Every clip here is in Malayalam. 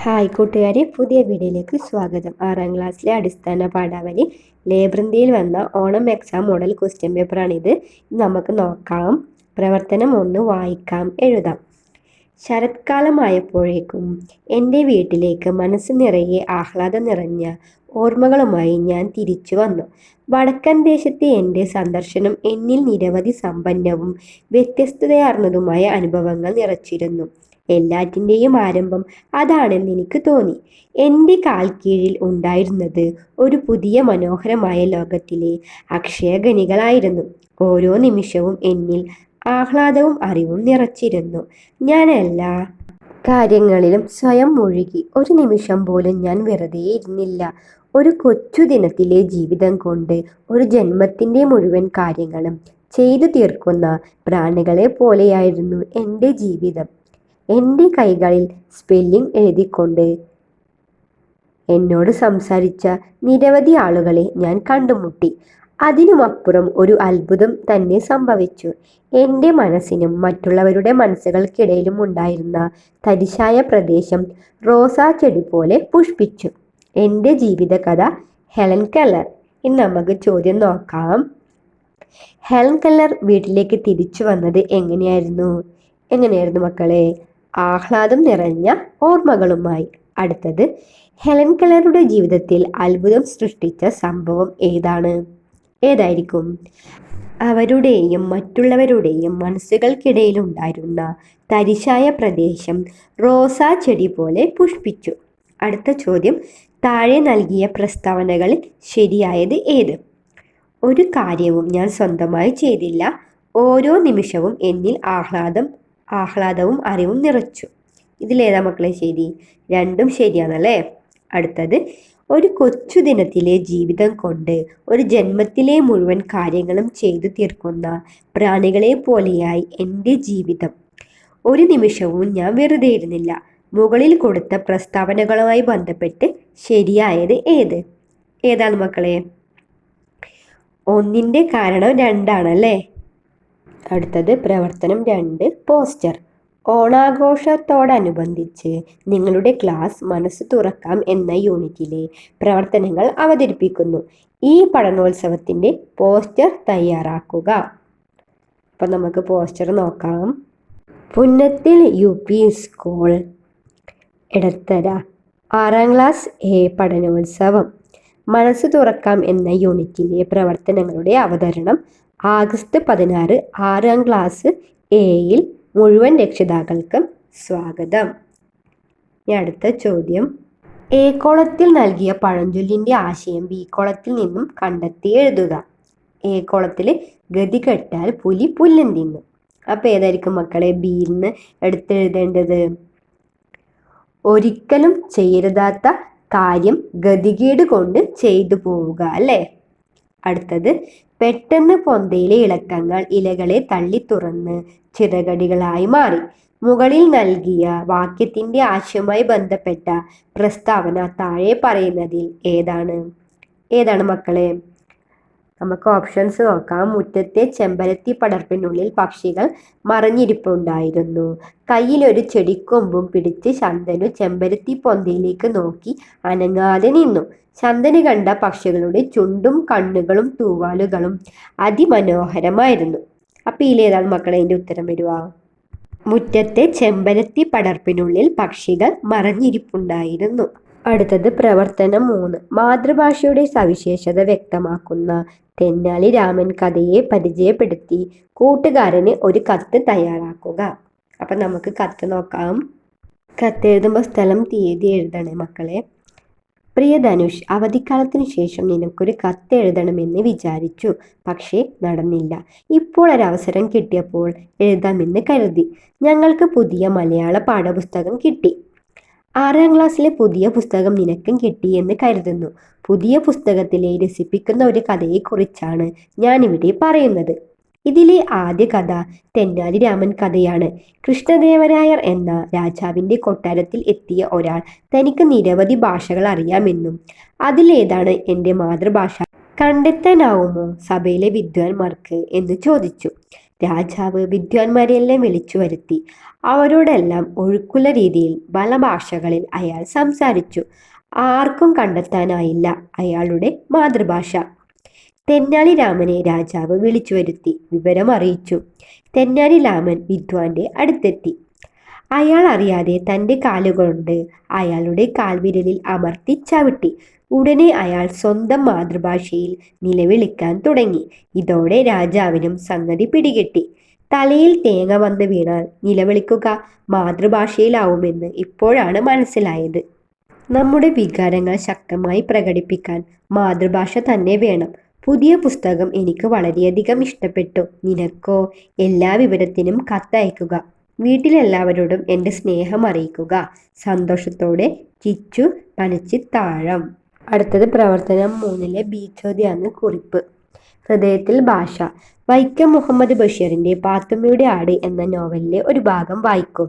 ഹായ് കൂട്ടുകാരെ, പുതിയ വീഡിയോയിലേക്ക് സ്വാഗതം. 6ാം ക്ലാസ്സിലെ അടിസ്ഥാന പാഠാവലി ലേബൃന്തിയിൽ വന്ന ഓണം എക്സാം മോഡൽ ക്വസ്റ്റ്യൻ പേപ്പറാണിത്. നമുക്ക് നോക്കാം. പ്രവർത്തനം 1, വായിക്കാം എഴുതാം. ശരത്കാലമായപ്പോഴേക്കും എൻ്റെ വീട്ടിലേക്ക് മനസ്സ് നിറയെ ആഹ്ലാദം നിറഞ്ഞ ഓർമ്മകളുമായി ഞാൻ തിരിച്ചു വന്നു. വടക്കൻ ദേശത്തെ എൻ്റെ സന്ദർശനം എന്നിൽ നിരവധി സമ്പന്നവും വ്യത്യസ്തതയാർന്നതുമായ അനുഭവങ്ങൾ നിറച്ചിരുന്നു. എല്ലാറ്റിൻ്റെയും ആരംഭം അതാണെന്ന് എനിക്ക് തോന്നി. എൻ്റെ കാൽക്കീഴിൽ ഉണ്ടായിരുന്നത് ഒരു പുതിയ മനോഹരമായ ലോകത്തിലെ അക്ഷയഖനികളായിരുന്നു. ഓരോ നിമിഷവും എന്നിൽ ആഹ്ലാദവും അറിവും നിറച്ചിരുന്നു. ഞാൻ എല്ലാ കാര്യങ്ങളിലും സ്വയം മുഴുകി. ഒരു നിമിഷം പോലും ഞാൻ വെറുതെ ഇരുന്നില്ല. ഒരു കൊച്ചു ദിനത്തിലെ ജീവിതം കൊണ്ട് ഒരു ജന്മത്തിൻ്റെ മുഴുവൻ കാര്യങ്ങളും ചെയ്തു തീർക്കുന്ന പ്രാണികളെ പോലെയായിരുന്നു എൻ്റെ ജീവിതം. എൻ്റെ കൈകളിൽ സ്പെല്ലിംഗ് എഴുതിക്കൊണ്ട് എന്നോട് സംസാരിച്ച നിരവധി ആളുകളെ ഞാൻ കണ്ടുമുട്ടി. അതിനുമപ്പുറം ഒരു അത്ഭുതം തന്നെ സംഭവിച്ചു. എൻ്റെ മനസ്സിനും മറ്റുള്ളവരുടെ മനസ്സുകൾക്കിടയിലും ഉണ്ടായിരുന്ന തരിശായ പ്രദേശം റോസാ ചെടി പോലെ പുഷ്പിച്ചു. എൻ്റെ ജീവിതകഥ ഹെലൻ കെല്ലർ. ഇനി നമുക്ക് ചോദ്യം നോക്കാം. ഹെലൻ കെല്ലർ വീട്ടിലേക്ക് തിരിച്ചു വന്നത് എങ്ങനെയായിരുന്നു മക്കളെ? ആഹ്ലാദം നിറഞ്ഞ ഓർമ്മകളുമായി. അടുത്തത്, ഹെലൻ കെല്ലറുടെ ജീവിതത്തിൽ അത്ഭുതം സൃഷ്ടിച്ച സംഭവം ഏതായിരിക്കും? അവരുടെയും മറ്റുള്ളവരുടെയും മനസ്സുകൾക്കിടയിലുണ്ടായിരുന്ന തരിശായ പ്രദേശം റോസാ ചെടി പോലെ പുഷ്പിച്ചു. അടുത്ത ചോദ്യം, താഴെ നൽകിയ പ്രസ്താവനകളിൽ ശരിയായത് ഏത്? ഒരു കാര്യവും ഞാൻ സ്വന്തമായി ചെയ്തില്ല. ഓരോ നിമിഷവും എന്നിൽ ആഹ്ലാദവും അറിവും നിറച്ചു. ഇതിലേതാ മക്കളെ ശരി? രണ്ടും ശരിയാണല്ലേ. അടുത്തത്, ഒരു കൊച്ചു ദിനത്തിലെ ജീവിതം കൊണ്ട് ഒരു ജന്മത്തിലെ മുഴുവൻ കാര്യങ്ങളും ചെയ്തു തീർക്കുന്ന പ്രാണികളെ പോലെയായി എൻ്റെ ജീവിതം. ഒരു നിമിഷവും ഞാൻ വെറുതെ ഇരുന്നില്ല. മുകളിൽ കൊടുത്ത പ്രസ്താവനകളുമായി ബന്ധപ്പെട്ട് ശരിയായത് ഏതാണ് മക്കളെ? ഒന്നിൻ്റെ കാരണം 2 ആണല്ലേ. അടുത്തത്, പ്രവർത്തനം 2, പോസ്റ്റർ. ഓണാഘോഷത്തോടനുബന്ധിച്ച് നിങ്ങളുടെ ക്ലാസ് മനസ്സ് തുറക്കാം എന്ന യൂണിറ്റിലെ പ്രവർത്തനങ്ങൾ അവതരിപ്പിക്കുന്നു. ഈ പഠനോത്സവത്തിൻ്റെ പോസ്റ്റർ തയ്യാറാക്കുക. അപ്പം നമുക്ക് പോസ്റ്റർ നോക്കാം. പുന്നത്തിൽ UP സ്കൂൾ എടത്തര 6ാം ക്ലാസ് A പഠനോത്സവം. മനസ്സ് തുറക്കാം എന്ന യൂണിറ്റിലെ പ്രവർത്തനങ്ങളുടെ അവതരണം ആഗസ്റ്റ് 16, 6ാം ക്ലാസ് Aയിൽ. മുഴുവൻ രക്ഷിതാക്കൾക്കും സ്വാഗതം. അടുത്ത ചോദ്യം, A കോളത്തിൽ നൽകിയ പഴഞ്ചൊല്ലിൻ്റെ ആശയം B കോളത്തിൽ നിന്നും കണ്ടെത്തി എഴുതുക. A കോളത്തിൽ ഗതി കെട്ടാൽ പുലി പുല്ലും തിന്നും. അപ്പോൾ ഏതായിരിക്കും മക്കളെ Bയിൽ നിന്ന് എടുത്തെഴുതേണ്ടത്? ഒരിക്കലും ചെയ്യരുതാത്ത കാര്യം ഗതികേട് കൊണ്ട് ചെയ്തു പോവുക അല്ലേ. അടുത്തത്, പെട്ടെന്ന് പൊന്തയിലെ ഇളക്കങ്ങൾ ഇലകളെ തള്ളി തുറന്ന് ചിറകടികളായി മാറി. മുകളിൽ നൽകിയ വാക്യത്തിൻ്റെ ആശയവുമായി ബന്ധപ്പെട്ട പ്രസ്താവന താഴെ പറയുന്നതിൽ ഏതാണ് മക്കളെ? നമുക്ക് ഓപ്ഷൻസ് നോക്കാം. മുറ്റത്തെ ചെമ്പരത്തി പടർപ്പിനുള്ളിൽ പക്ഷികൾ മറഞ്ഞിരിപ്പുണ്ടായിരുന്നു. കയ്യിലൊരു ചെടിക്കൊമ്പും പിടിച്ച് ശന്തനു ചെമ്പരത്തി പൊന്തയിലേക്ക് നോക്കി അനങ്ങാതെ നിന്നു. ശന്തന് കണ്ട പക്ഷികളുടെ ചുണ്ടും കണ്ണുകളും തൂവാലുകളും അതിമനോഹരമായിരുന്നു. അപ്പം ഇതിലേതാണ് മക്കളെ അതിൻ്റെ ഉത്തരം വരുക? മുറ്റത്തെ ചെമ്പരത്തി പടർപ്പിനുള്ളിൽ പക്ഷികൾ മറഞ്ഞിരിപ്പുണ്ടായിരുന്നു. അടുത്തത്, പ്രവർത്തനം 3, മാതൃഭാഷയുടെ സവിശേഷത വ്യക്തമാക്കുന്ന തെന്നാലി രാമൻ കഥയെ പരിചയപ്പെടുത്തി കൂട്ടുകാരന് ഒരു കത്ത് തയ്യാറാക്കുക. അപ്പം നമുക്ക് കത്ത് നോക്കാം. കത്തെഴുതുമ്പോൾ സ്ഥലം തീയതി എഴുതണേ മക്കളെ. പ്രിയ ധനുഷ്, അവധിക്കാലത്തിന് ശേഷം നിനക്കൊരു കത്ത് എഴുതണമെന്ന് വിചാരിച്ചു, പക്ഷേ നടന്നില്ല. ഇപ്പോൾ ഒരവസരം കിട്ടിയപ്പോൾ എഴുതാമെന്ന് കരുതി. ഞങ്ങൾക്ക് പുതിയ മലയാള പാഠപുസ്തകം കിട്ടി. 6ാം ക്ലാസ്സിലെ പുതിയ പുസ്തകം നിനക്കും കിട്ടി എന്ന് കരുതുന്നു. പുതിയ പുസ്തകത്തിലെ രസിപ്പിക്കുന്ന ഒരു കഥയെക്കുറിച്ചാണ് ഞാനിവിടെ പറയുന്നത്. ഇതിലെ ആദ്യ കഥ തെന്നാലി രാമൻ കഥയാണ്. കൃഷ്ണദേവരായർ എന്ന രാജാവിൻ്റെ കൊട്ടാരത്തിൽ എത്തിയ ഒരാൾ തനിക്ക് നിരവധി ഭാഷകൾ അറിയാമെന്നും അതിലേതാണ് എൻ്റെ മാതൃഭാഷ കണ്ടെത്താനാവുമോ സഭയിലെ വിദ്വാൻമാർക്ക് എന്ന് ചോദിച്ചു. രാജാവ് വിദ്വാൻമാരെയെല്ലാം വിളിച്ചു വരുത്തി. അവരോടെല്ലാം ഒഴുക്കുള്ള രീതിയിൽ ബലഭാഷകളിൽ അയാൾ സംസാരിച്ചു. ആർക്കും കണ്ടെത്താനായില്ല അയാളുടെ മാതൃഭാഷ. തെന്നാലി രാമനെ രാജാവ് വിളിച്ചു വരുത്തി വിവരം അറിയിച്ചു. തെന്നാലി രാമൻ വിദ്വാന്റെ അടുത്തെത്തി. അയാൾ അറിയാതെ തൻ്റെ കാലുകൊണ്ട് അയാളുടെ കാൽവിരലിൽ അമർത്തി ചവിട്ടി. ഉടനെ അയാൾ സ്വന്തം മാതൃഭാഷയിൽ നിലവിളിക്കാൻ തുടങ്ങി. ഇതോടെ രാജാവിനും സംഗതി പിടികിട്ടി. തലയിൽ തേങ്ങ വന്ന് വീണാൽ നിലവിളിക്കുക മാതൃഭാഷയിലാവുമെന്ന് ഇപ്പോഴാണ് മനസ്സിലായത്. നമ്മുടെ വികാരങ്ങൾ ശക്തമായി പ്രകടിപ്പിക്കാൻ മാതൃഭാഷ തന്നെ വേണം. പുതിയ പുസ്തകം എനിക്ക് വളരെയധികം ഇഷ്ടപ്പെട്ടു. നിനക്കോ? എല്ലാ വിവരത്തിനും കത്തയക്കുക. വീട്ടിലെല്ലാവരോടും എൻ്റെ സ്നേഹം അറിയിക്കുക. സന്തോഷത്തോടെ ചിച്ചു പനച്ചിത്താഴം. അടുത്തത് പ്രവർത്തനം 3-ലെ ബി ചോദ്യമാണ് കുറിപ്പ്. ഹൃദയത്തിൽ ഭാഷ. വൈക്കം മുഹമ്മദ് ബഷീറിന്റെ പാത്തുമ്മയുടെ ആട് എന്ന നോവലിലെ ഒരു ഭാഗം വായിക്കും.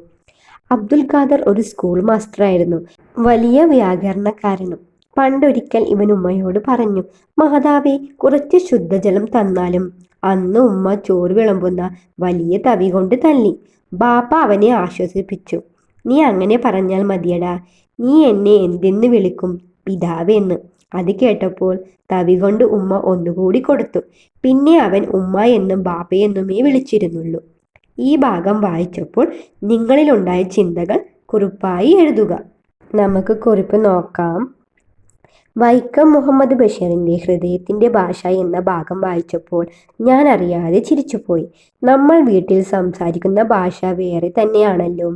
അബ്ദുൽ ഖാദർ ഒരു സ്കൂൾ മാസ്റ്ററായിരുന്നു. വലിയ വ്യാകരണക്കാരനും. പണ്ടൊരിക്കൽ ഇവൻ ഉമ്മയോട് പറഞ്ഞു, മാതാവേ, കുറച്ച് ശുദ്ധജലം തന്നാലും. അന്ന് ഉമ്മ ചോറ് വിളമ്പുന്ന വലിയ തവി കൊണ്ട് തല്ലി. ബാപ്പ അവനെ ആശ്വസിപ്പിച്ചു. നീ അങ്ങനെ പറഞ്ഞാൽ മതിയടാ. നീ എന്നെ എന്തെന്ന് വിളിക്കും? പിതാവ് എന്ന്. അത് കേട്ടപ്പോൾ തവി കൊണ്ട് ഉമ്മ ഒന്നുകൂടി കൊടുത്തു. പിന്നെ അവൻ ഉമ്മ എന്നും ബാപ്പയെന്നുമേ വിളിച്ചിരുന്നുള്ളൂ. ഈ ഭാഗം വായിച്ചപ്പോൾ നിങ്ങളിലുണ്ടായ ചിന്തകൾ കുറിപ്പായി എഴുതുക. നമുക്ക് കുറിപ്പ് നോക്കാം. വൈക്കം മുഹമ്മദ് ബഷീറിന്റെ ഹൃദയത്തിന്റെ ഭാഷ എന്ന ഭാഗം വായിച്ചപ്പോൾ ഞാൻ അറിയാതെ ചിരിച്ചുപോയി. നമ്മൾ വീട്ടിൽ സംസാരിക്കുന്ന ഭാഷ വേറെ തന്നെയാണല്ലോ.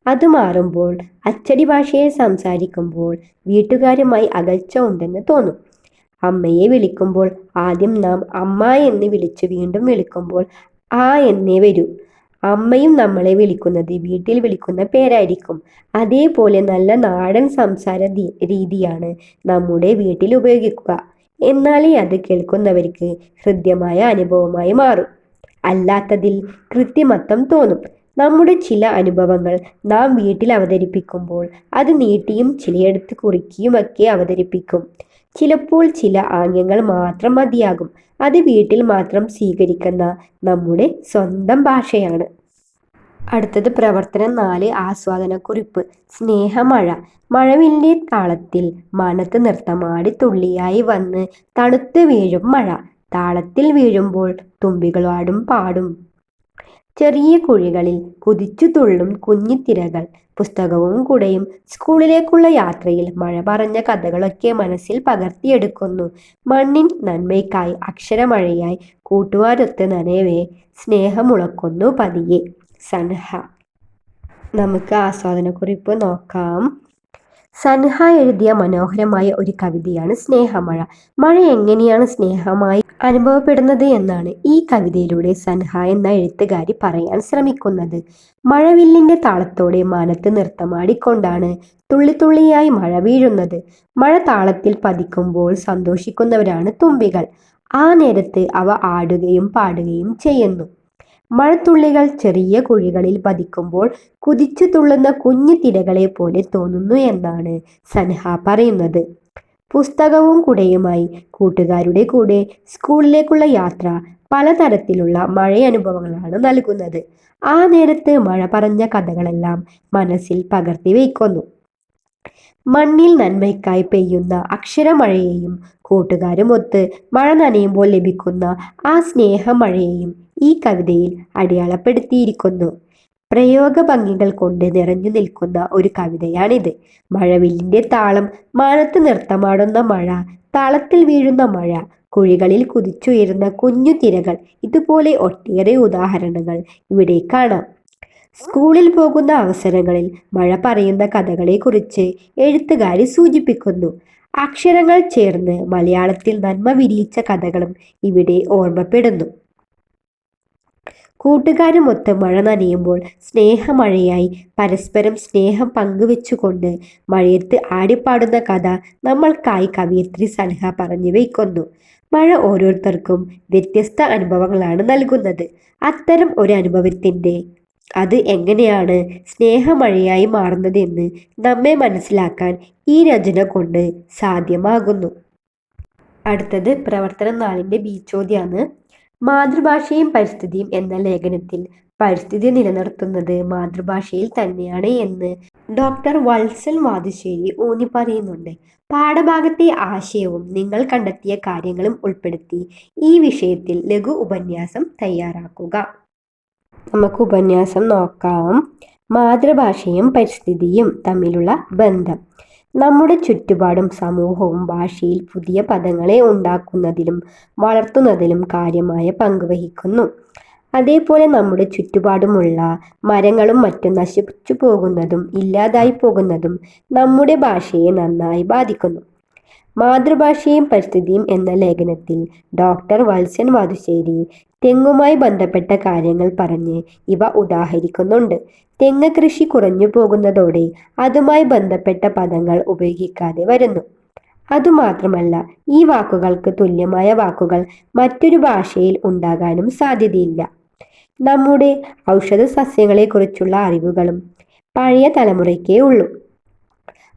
അത് മാറുമ്പോൾ അച്ചടി ഭാഷയിൽ സംസാരിക്കുമ്പോൾ വീട്ടുകാരുമായി അകൽച്ച ഉണ്ടെന്ന് തോന്നും. അമ്മയെ വിളിക്കുമ്പോൾ ആദ്യം നാം അമ്മ എന്ന് വിളിച്ച് വീണ്ടും വിളിക്കുമ്പോൾ ആ എന്നേ വരൂ. അമ്മയും നമ്മളെ വിളിക്കുന്നത് വീട്ടിൽ വിളിക്കുന്ന പേരായിരിക്കും. അതേപോലെ നല്ല നാടൻ സംസാര രീതിയാണ് നമ്മുടെ വീട്ടിൽ ഉപയോഗിക്കുക. എന്നാലേ അത് കേൾക്കുന്നവർക്ക് ഹൃദ്യമായ അനുഭവമായി മാറും. അല്ലാത്തതിൽ കൃത്രിമത്വം തോന്നും. നമ്മുടെ ചില അനുഭവങ്ങൾ നാം വീട്ടിൽ അവതരിപ്പിക്കുമ്പോൾ അത് നീട്ടിയും ചിലയിടത്ത് കുറുക്കിയുമൊക്കെ അവതരിപ്പിക്കും. ചിലപ്പോൾ ചില ആംഗ്യങ്ങൾ മാത്രം മതിയാകും. അത് വീട്ടിൽ മാത്രം സ്വീകരിക്കുന്ന നമ്മുടെ സ്വന്തം ഭാഷയാണ്. അടുത്തത് പ്രവർത്തനം 4 ആസ്വാദനക്കുറിപ്പ്. സ്നേഹമഴ. മഴവില്ലിന്റെ താളത്തിൽ മനത്ത് നൃത്തമാടി തുള്ളിയായി വന്ന് തണുത്ത് വീഴും മഴ. താളത്തിൽ വീഴുമ്പോൾ തുമ്പികളാടും പാടും. ചെറിയ കുഴികളിൽ കുതിച്ചു തുള്ളും കുഞ്ഞിത്തിരകൾ. പുസ്തകവും കുടയും. സ്കൂളിലേക്കുള്ള യാത്രയിൽ മഴ പറഞ്ഞ കഥകളൊക്കെ മനസ്സിൽ പകർത്തിയെടുക്കുന്നു. മണ്ണിൻ നന്മയ്ക്കായി അക്ഷരമഴയായി കൂട്ടുകാരൊത്ത് നനയവേ സ്നേഹമുളക്കുന്നു പതിയെ. സൻഹ. നമുക്ക് ആസ്വാദനക്കുറിപ്പ് നോക്കാം. സൻഹ എഴുതിയ മനോഹരമായ ഒരു കവിതയാണ് സ്നേഹമഴ. മഴ എങ്ങനെയാണ് സ്നേഹമായി അനുഭവപ്പെടുന്നത് എന്നാണ് ഈ കവിതയിലൂടെ സൻഹ എന്ന എഴുത്തുകാരി പറയാൻ ശ്രമിക്കുന്നത്. മഴവില്ലിന്റെ താളത്തോടെ മാനത്ത് നൃത്തമാടിക്കൊണ്ടാണ് തുള്ളിത്തുള്ളിയായി മഴ വീഴുന്നത്. മഴ താളത്തിൽ പതിക്കുമ്പോൾ സന്തോഷിക്കുന്നവരാണ് തുമ്പികൾ. ആ നേരത്ത് അവ ആടുകയും പാടുകയും ചെയ്യുന്നു. മഴത്തുള്ളികൾ ചെറിയ കുഴികളിൽ പതിക്കുമ്പോൾ കുതിച്ചു തുള്ളുന്ന കുഞ്ഞു തിരകളെ പോലെ തോന്നുന്നു എന്നാണ് സൻഹ പറയുന്നത്. പുസ്തകവും കുടയുമായി കൂട്ടുകാരുടെ കൂടെ സ്കൂളിലേക്കുള്ള യാത്ര പലതരത്തിലുള്ള മഴയനുഭവങ്ങളാണ് നൽകുന്നത്. ആ നേരത്ത് മഴ പറഞ്ഞ കഥകളെല്ലാം മനസ്സിൽ പകർത്തി വയ്ക്കുന്നു. മണ്ണിൽ നന്മയ്ക്കായി പെയ്യുന്ന അക്ഷരമഴയെയും കൂട്ടുകാരുമൊത്ത് മഴ നനയുമ്പോൾ ലഭിക്കുന്ന ആ സ്നേഹമഴയെയും ഈ കവിതയിൽ അടയാളപ്പെടുത്തിയിരിക്കുന്നു. പ്രയോഗഭംഗികൾ കൊണ്ട് നിറഞ്ഞു നിൽക്കുന്ന ഒരു കവിതയാണിത്. മഴവില്ലിന്റെ താളം. മാനത്ത് നൃത്തമാടുന്ന മഴ. താളത്തിൽ വീഴുന്ന മഴ. കുഴികളിൽ കുതിച്ചുയരുന്ന കുഞ്ഞു തിരകൾ. ഇതുപോലെ ഒട്ടേറെ ഉദാഹരണങ്ങൾ ഇവിടെ കാണാം. സ്കൂളിൽ പോകുന്ന അവസരങ്ങളിൽ മഴ പറയുന്ന കഥകളെക്കുറിച്ച് എഴുത്തുകാരി സൂചിപ്പിക്കുന്നു. അക്ഷരങ്ങൾ ചേർന്ന് മലയാളത്തിൽ നന്മ വിരിയിച്ച കഥകളും ഇവിടെ ഓർമ്മപ്പെടുന്നു. കൂട്ടുകാരുമൊത്ത് മഴ നനയുമ്പോൾ സ്നേഹമഴയായി പരസ്പരം സ്നേഹം പങ്കുവെച്ചുകൊണ്ട് മഴയത്ത് ആടിപ്പാടുന്ന കഥ നമ്മൾക്കായി കവയിത്രി സൻഹ പറഞ്ഞു വയ്ക്കുന്നു. മഴ ഓരോരുത്തർക്കും വ്യത്യസ്ത അനുഭവങ്ങളാണ് നൽകുന്നത്. അത്തരം ഒരു അനുഭവത്തിൻ്റെ അത് എങ്ങനെയാണ് സ്നേഹമഴയായി മാറുന്നതെന്ന് നമ്മെ മനസ്സിലാക്കാൻ ഈ രചന കൊണ്ട് സാധ്യമാകുന്നു. അടുത്തത് പ്രവർത്തനം 4-ന്റെ ബി ചോദ്യമാണ്. മാതൃഭാഷയും പരിസ്ഥിതിയും എന്ന ലേഖനത്തിൽ പരിസ്ഥിതി നിലനിർത്തുന്നത് മാതൃഭാഷയിൽ തന്നെയാണ് എന്ന് ഡോക്ടർ വത്സൻ വാതുശ്ശേരി ഊന്നി പറയുന്നുണ്ട്. പാഠഭാഗത്തെ ആശയവും നിങ്ങൾ കണ്ടെത്തിയ കാര്യങ്ങളും ഉൾപ്പെടുത്തി ഈ വിഷയത്തിൽ ലഘു ഉപന്യാസം തയ്യാറാക്കുക. നമുക്ക് ഉപന്യാസം നോക്കാം. മാതൃഭാഷയും പരിസ്ഥിതിയും തമ്മിലുള്ള ബന്ധം. നമ്മുടെ ചുറ്റുപാടും സമൂഹവും ഭാഷയിൽ പുതിയ പദങ്ങളെ ഉണ്ടാക്കുന്നതിലും വളർത്തുന്നതിലും കാര്യമായ പങ്ക് വഹിക്കുന്നു. അതേപോലെ നമ്മുടെ ചുറ്റുപാടുമുള്ള മരങ്ങളും മറ്റും നശിച്ചു പോകുന്നതും ഇല്ലാതായി പോകുന്നതും നമ്മുടെ ഭാഷയെ നന്നായി ബാധിക്കുന്നു. മാതൃഭാഷയും പരിസ്ഥിതിയും എന്ന ലേഖനത്തിൽ ഡോക്ടർ വത്സൻ വാതുശ്ശേരി തെങ്ങുമായി ബന്ധപ്പെട്ട കാര്യങ്ങൾ പറഞ്ഞ് ഇവ ഉദാഹരിക്കുന്നുണ്ട്. തെങ്ങ് കൃഷി കുറഞ്ഞു പോകുന്നതോടെ അതുമായി ബന്ധപ്പെട്ട പദങ്ങൾ ഉപയോഗിക്കാതെ വരുന്നു. അതുമാത്രമല്ല, ഈ വാക്കുകൾക്ക് തുല്യമായ വാക്കുകൾ മറ്റൊരു ഭാഷയിൽ ഉണ്ടാകാനും സാധ്യതയില്ല. നമ്മുടെ ഔഷധ സസ്യങ്ങളെക്കുറിച്ചുള്ള അറിവുകളും പഴയ തലമുറയ്ക്കേ ഉള്ളൂ.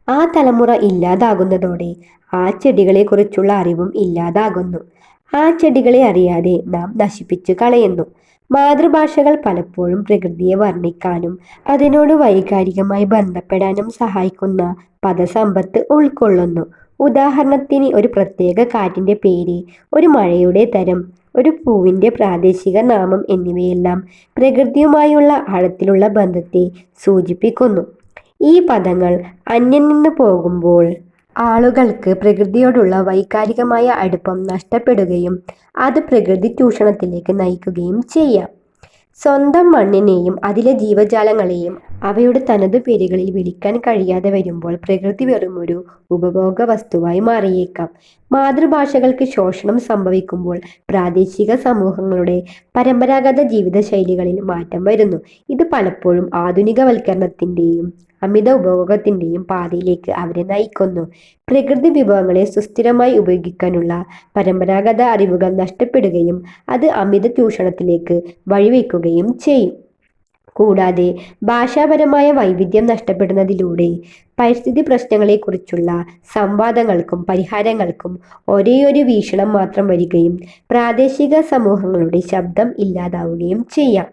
ആ തലമുറ ഇല്ലാതാകുന്നതോടെ ആ ചെടികളെക്കുറിച്ചുള്ള അറിവും ഇല്ലാതാകുന്നു. ആ ചെടികളെ അറിയാതെ നാം നശിപ്പിച്ചു കളയുന്നു. മാതൃഭാഷകൾ പലപ്പോഴും പ്രകൃതിയെ വർണ്ണിക്കാനും അതിനോട് വൈകാരികമായി ബന്ധപ്പെടാനും സഹായിക്കുന്ന പദസമ്പത്ത് ഉൾക്കൊള്ളുന്നു. ഉദാഹരണത്തിന്, ഒരു പ്രത്യേക കാറ്റിൻ്റെ പേര്, ഒരു മഴയുടെ തരം, ഒരു പൂവിൻ്റെ പ്രാദേശിക നാമം എന്നിവയെല്ലാം പ്രകൃതിയുമായുള്ള ആഴത്തിലുള്ള ബന്ധത്തെ സൂചിപ്പിക്കുന്നു. ഈ പദങ്ങൾ അന്യം നിന്ന് പോകുമ്പോൾ ആളുകൾക്ക് പ്രകൃതിയോടുള്ള വൈകാരികമായ അടുപ്പം നഷ്ടപ്പെടുകയും അത് പ്രകൃതി ചൂഷണത്തിലേക്ക് നയിക്കുകയും ചെയ്യാം. സ്വന്തം മണ്ണിനെയും അതിലെ ജീവജാലങ്ങളെയും അവയുടെ തനതു പേരുകളിൽ വിളിക്കാൻ കഴിയാതെ വരുമ്പോൾ പ്രകൃതി വെറുമൊരു ഉപഭോഗ വസ്തുവായി മാറിയേക്കാം. മാതൃഭാഷകൾക്ക് ശോഷണം സംഭവിക്കുമ്പോൾ പ്രാദേശിക സമൂഹങ്ങളുടെ പരമ്പരാഗത ജീവിതശൈലികളിൽ മാറ്റം വരുന്നു. ഇത് പലപ്പോഴും ആധുനികവൽക്കരണത്തിൻ്റെയും അമിത ഉപഭോഗത്തിൻ്റെയും പാതയിലേക്ക് അവരെ നയിക്കുന്നു. പ്രകൃതി വിഭവങ്ങളെ സുസ്ഥിരമായി ഉപയോഗിക്കാനുള്ള പരമ്പരാഗത അറിവുകൾ നഷ്ടപ്പെടുകയും അത് അമിത ചൂഷണത്തിലേക്ക് വഴിവെക്കുകയും ചെയ്യും. കൂടാതെ ഭാഷാപരമായ വൈവിധ്യം നഷ്ടപ്പെടുന്നതിലൂടെ പരിസ്ഥിതി പ്രശ്നങ്ങളെക്കുറിച്ചുള്ള സംവാദങ്ങൾക്കും പരിഹാരങ്ങൾക്കും ഒരേയൊരു വീക്ഷണം മാത്രം വരികയും പ്രാദേശിക സമൂഹങ്ങളുടെ ശബ്ദം ഇല്ലാതാവുകയും ചെയ്യാം.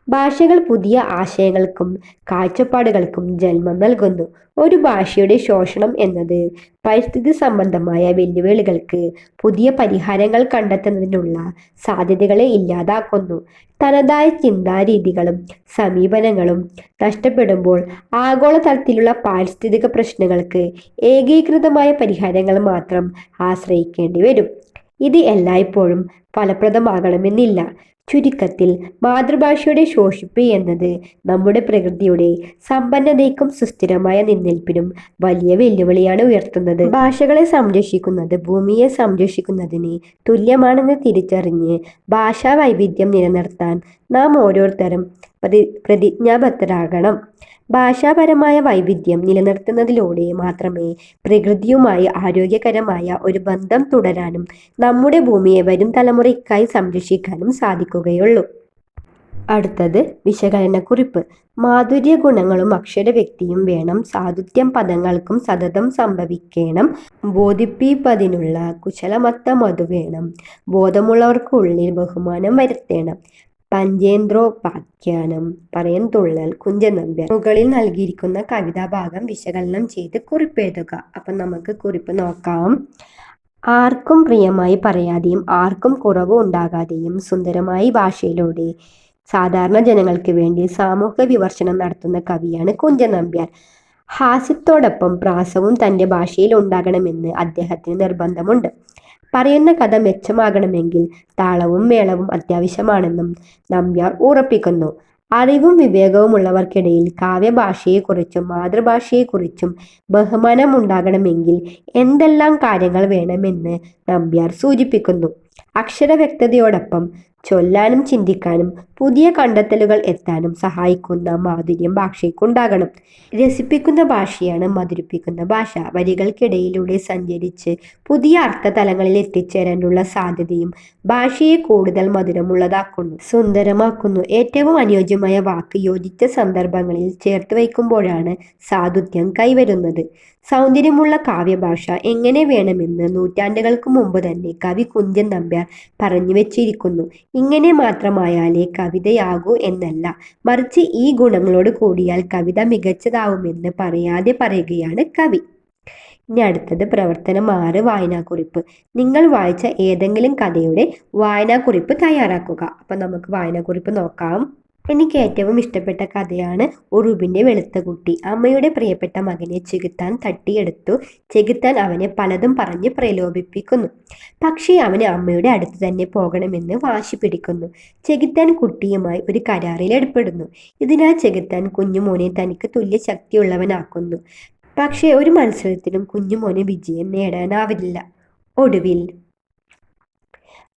ഭാഷകൾ പുതിയ ആശയങ്ങൾക്കും കാഴ്ചപ്പാടുകൾക്കും ജന്മം നൽകുന്നു. ഒരു ഭാഷയുടെ ശോഷണം എന്നത് പരിസ്ഥിതി സംബന്ധമായ വെല്ലുവിളികൾക്ക് പുതിയ പരിഹാരങ്ങൾ കണ്ടെത്തുന്നതിനുള്ള സാധ്യതകളെ ഇല്ലാതാക്കുന്നു. തനതായ ചിന്താരീതികളും സമീപനങ്ങളും നഷ്ടപ്പെടുമ്പോൾ ആഗോളതലത്തിലുള്ള പാരിസ്ഥിതിക പ്രശ്നങ്ങൾക്ക് ഏകീകൃതമായ പരിഹാരങ്ങൾ മാത്രം ആശ്രയിക്കേണ്ടി വരും. ഇത് എല്ലായ്പ്പോഴും ഫലപ്രദമാകണമെന്നില്ല. ചുരുക്കത്തിൽ, മാതൃഭാഷയുടെ ശോഷിപ്പ് എന്നത് നമ്മുടെ പ്രകൃതിയുടെ സമ്പന്നതയ്ക്കും സുസ്ഥിരമായ നിലനിൽപ്പിനും വലിയ വെല്ലുവിളിയാണ് ഉയർത്തുന്നത്. ഭാഷകളെ സംരക്ഷിക്കുന്നത് ഭൂമിയെ സംരക്ഷിക്കുന്നതിന് തുല്യമാണെന്ന് തിരിച്ചറിഞ്ഞ് ഭാഷാ വൈവിധ്യം നിലനിർത്താൻ നാം ഓരോരുത്തരും പ്രതിജ്ഞാബദ്ധരാകണം. ഭാഷാപരമായ വൈവിധ്യം നിലനിർത്തുന്നതിലൂടെ മാത്രമേ പ്രകൃതിയുമായി ആരോഗ്യകരമായ ഒരു ബന്ധം തുടരാനും നമ്മുടെ ഭൂമിയെ വരും തലമുറയ്ക്കായി സംരക്ഷിക്കാനും സാധിക്കുകയുള്ളൂ. അടുത്തത് വിശകലനക്കുറിപ്പ്. മാധുര്യ ഗുണങ്ങളും അക്ഷരവ്യക്തിയും വേണം. സാധുത്യം പദങ്ങൾക്കും സതതം സംഭവിക്കണം. ബോധിപ്പിപ്പതിനുള്ള കുശലമത്തമതു വേണം. ബോധമുള്ളവർക്കുള്ളിൽ ബഹുമാനം വരുത്തേണം. പഞ്ചേന്ദ്രോപാഖ്യാനം പറയൻതുള്ളൽ കുഞ്ചൻ നമ്പ്യാർ. മുകളിൽ നൽകിയിരിക്കുന്ന കവിതാഭാഗം വിശകലനം ചെയ്ത് കുറിപ്പെഴുതുക. അപ്പം നമുക്ക് കുറിപ്പ് നോക്കാം. ആർക്കും പ്രിയമായി പറയാതെയും ആർക്കും കുറവ് ഉണ്ടാകാതെയും സുന്ദരമായി ഭാഷയിലൂടെ സാധാരണ ജനങ്ങൾക്ക് വേണ്ടി സാമൂഹിക വിമർശനം നടത്തുന്ന കവിയാണ് കുഞ്ചൻ നമ്പ്യാർ. ഹാസ്യത്തോടൊപ്പം പ്രാസവും തൻ്റെ ഭാഷയിൽ ഉണ്ടാകണമെന്ന് അദ്ദേഹത്തിന് നിർബന്ധമുണ്ട്. പറയുന്ന കഥ മെച്ചമാകണമെങ്കിൽ താളവും മേളവും അത്യാവശ്യമാണെന്നും നമ്പ്യാർ ഉറപ്പിക്കുന്നു. അറിവും വിവേകവുമുള്ളവർക്കിടയിൽ കാവ്യഭാഷയെക്കുറിച്ചും മാതൃഭാഷയെക്കുറിച്ചും ബഹുമാനം ഉണ്ടാകണമെങ്കിൽ എന്തെല്ലാം കാര്യങ്ങൾ വേണമെന്ന് നമ്പ്യാർ സൂചിപ്പിക്കുന്നു. അക്ഷരവ്യക്തതയോടൊപ്പം ചൊല്ലാനും ചിന്തിക്കാനും പുതിയ കണ്ടെത്തലുകൾ എത്താനും സഹായിക്കുന്ന മാധുര്യം ഭാഷയ്ക്കുണ്ടാകണം. രസിപ്പിക്കുന്ന ഭാഷയാണ് മധുരിപ്പിക്കുന്ന ഭാഷ. വരികൾക്കിടയിലൂടെ സഞ്ചരിച്ച് പുതിയ അർത്ഥതലങ്ങളിൽ എത്തിച്ചേരാനുള്ള സാധ്യതയും ഭാഷയെ കൂടുതൽ മധുരമുള്ളതാക്കുന്നു, സുന്ദരമാക്കുന്നു. ഏറ്റവും അനുയോജ്യമായ വാക്ക് യോജിച്ച സന്ദർഭങ്ങളിൽ ചേർത്ത് വയ്ക്കുമ്പോഴാണ് സാധുത്യം കൈവരുന്നത്. സൗന്ദര്യമുള്ള കാവ്യഭാഷ എങ്ങനെ വേണമെന്ന് നൂറ്റാണ്ടുകൾക്ക് മുമ്പ് തന്നെ കവി കുഞ്ചൻ നമ്പ്യാർ പറഞ്ഞു വെച്ചിരിക്കുന്നു. ഇങ്ങനെ മാത്രമായാലേ കവിതയാകൂ എന്നല്ല, മറിച്ച് ഈ ഗുണങ്ങളോട് കൂടിയാൽ കവിത മികച്ചതാവുമെന്ന് പറയാതെ പറയുകയാണ് കവി. ഇനി അടുത്തത് പ്രവർത്തനം 6, വായനാക്കുറിപ്പ്. നിങ്ങൾ വായിച്ച ഏതെങ്കിലും കഥയുടെ വായനാക്കുറിപ്പ് തയ്യാറാക്കുക. അപ്പം നമുക്ക് വായനാക്കുറിപ്പ് നോക്കാം. എനിക്ക് ഏറ്റവും ഇഷ്ടപ്പെട്ട കഥയാണ് ഉറുമ്പിൻ്റെ വെളുത്ത കുട്ടി. അമ്മയുടെ പ്രിയപ്പെട്ട മകനെ ചെകുത്താൻ തട്ടിയെടുത്തു. ചെകുത്താൻ അവനെ പലതും പറഞ്ഞ് പ്രലോഭിപ്പിക്കുന്നു. പക്ഷേ അവന് അമ്മയുടെ അടുത്ത് തന്നെ പോകണമെന്ന് വാശി പിടിക്കുന്നു. ചെകുത്താൻ കുട്ടിയുമായി ഒരു കരാറിൽ ഏർപ്പെടുന്നു. ഇതിനാൽ ചെകുത്താൻ കുഞ്ഞുമോനെ തനിക്ക് തുല്യ ശക്തിയുള്ളവനാക്കുന്നു. പക്ഷേ ഒരു മത്സരത്തിലും കുഞ്ഞുമോന് വിജയം നേടാനാവില്ല. ഒടുവിൽ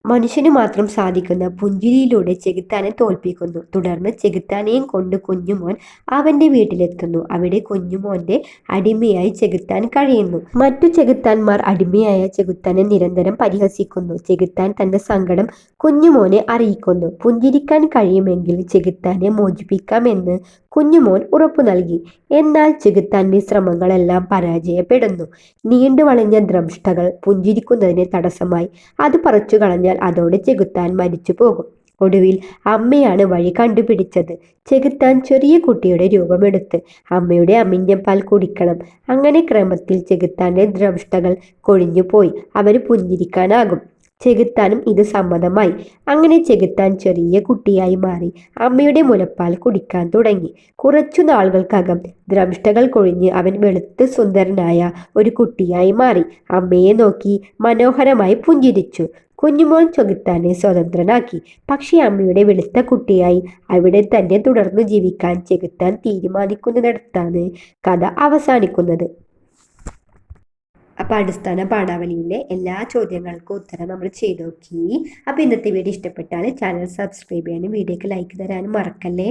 മനുഷ്യന് മാത്രം സാധിക്കുന്ന പുഞ്ചിരിയിലൂടെ ചെകുത്താനെ തോൽപ്പിക്കുന്നു. തുടർന്ന് ചെകുത്താനെയും കൊണ്ട് കുഞ്ഞുമോൻ അവന്റെ വീട്ടിലെത്തുന്നു. അവിടെ കുഞ്ഞുമോന്റെ അടിമയായി ചെകുത്താൻ കഴിയുന്നു. മറ്റു ചെകുത്താന്മാർ അടിമയായ ചെകുത്താനെ നിരന്തരം പരിഹസിക്കുന്നു. ചെകുത്താൻ തന്റെ സങ്കടം കുഞ്ഞുമോനെ അറിയിക്കുന്നു. പുഞ്ചിരിക്കാൻ കഴിയുമെങ്കിൽ ചെകുത്താനെ മോചിപ്പിക്കാമെന്ന് കുഞ്ഞുമോൻ ഉറപ്പു നൽകി. എന്നാൽ ചെകുത്താന്റെ ശ്രമങ്ങളെല്ലാം പരാജയപ്പെടുന്നു. നീണ്ടു വളഞ്ഞ ദ്രംഷ്ടകൾ പുഞ്ചിരിക്കുന്നതിന് തടസ്സമായി. അത് പറിച്ചു കളഞ്ഞാൽ അതോടെ ചെകുത്താൻ മരിച്ചു പോകും. ഒടുവിൽ അമ്മയാണ് വഴി കണ്ടുപിടിച്ചത്. ചെകുത്താൻ ചെറിയ കുട്ടിയുടെ രൂപമെടുത്ത് അമ്മയുടെ അമ്മിഞ്ഞപ്പാൽ കുടിക്കണം. അങ്ങനെ ക്രമത്തിൽ ചെകുത്താന്റെ ദ്രംഷ്ടകൾ കൊഴിഞ്ഞുപോയി. അവന് പുഞ്ചിരിക്കാനാകും. ചെകുത്താനും ഇത് സമ്മതമായി. അങ്ങനെ ചെകുത്താൻ ചെറിയ കുട്ടിയായി മാറി അമ്മയുടെ മുലപ്പാൽ കുടിക്കാൻ തുടങ്ങി. കുറച്ചു നാളുകൾക്കകം ദ്രംഷ്ടകൾ കൊഴിഞ്ഞ് അവൻ വെളുത്ത് സുന്ദരനായ ഒരു കുട്ടിയായി മാറി. അമ്മയെ നോക്കി മനോഹരമായി പുഞ്ചിരിച്ചു. കുഞ്ഞുമോൻ ചെകുത്താനെ സ്വതന്ത്രനാക്കി. പക്ഷേ അമ്മയുടെ വെളുത്ത കുട്ടിയായി അവിടെ തന്നെ തുടർന്നു ജീവിക്കാൻ ചെകുത്താൻ തീരുമാനിക്കുന്നിടത്താണ് കഥ അവസാനിക്കുന്നത്. അപ്പോൾ അടിസ്ഥാന പാഠാവലിയിലെ എല്ലാ ചോദ്യങ്ങൾക്കും ഉത്തരം നമ്മൾ ചെയ്ത് നോക്കി. അപ്പോൾ ഇന്നത്തെ വീഡിയോ ഇഷ്ടപ്പെട്ടാൽ ചാനൽ സബ്സ്ക്രൈബ് ചെയ്യാനും വീഡിയോക്ക് ലൈക്ക് തരാനും മറക്കല്ലേ.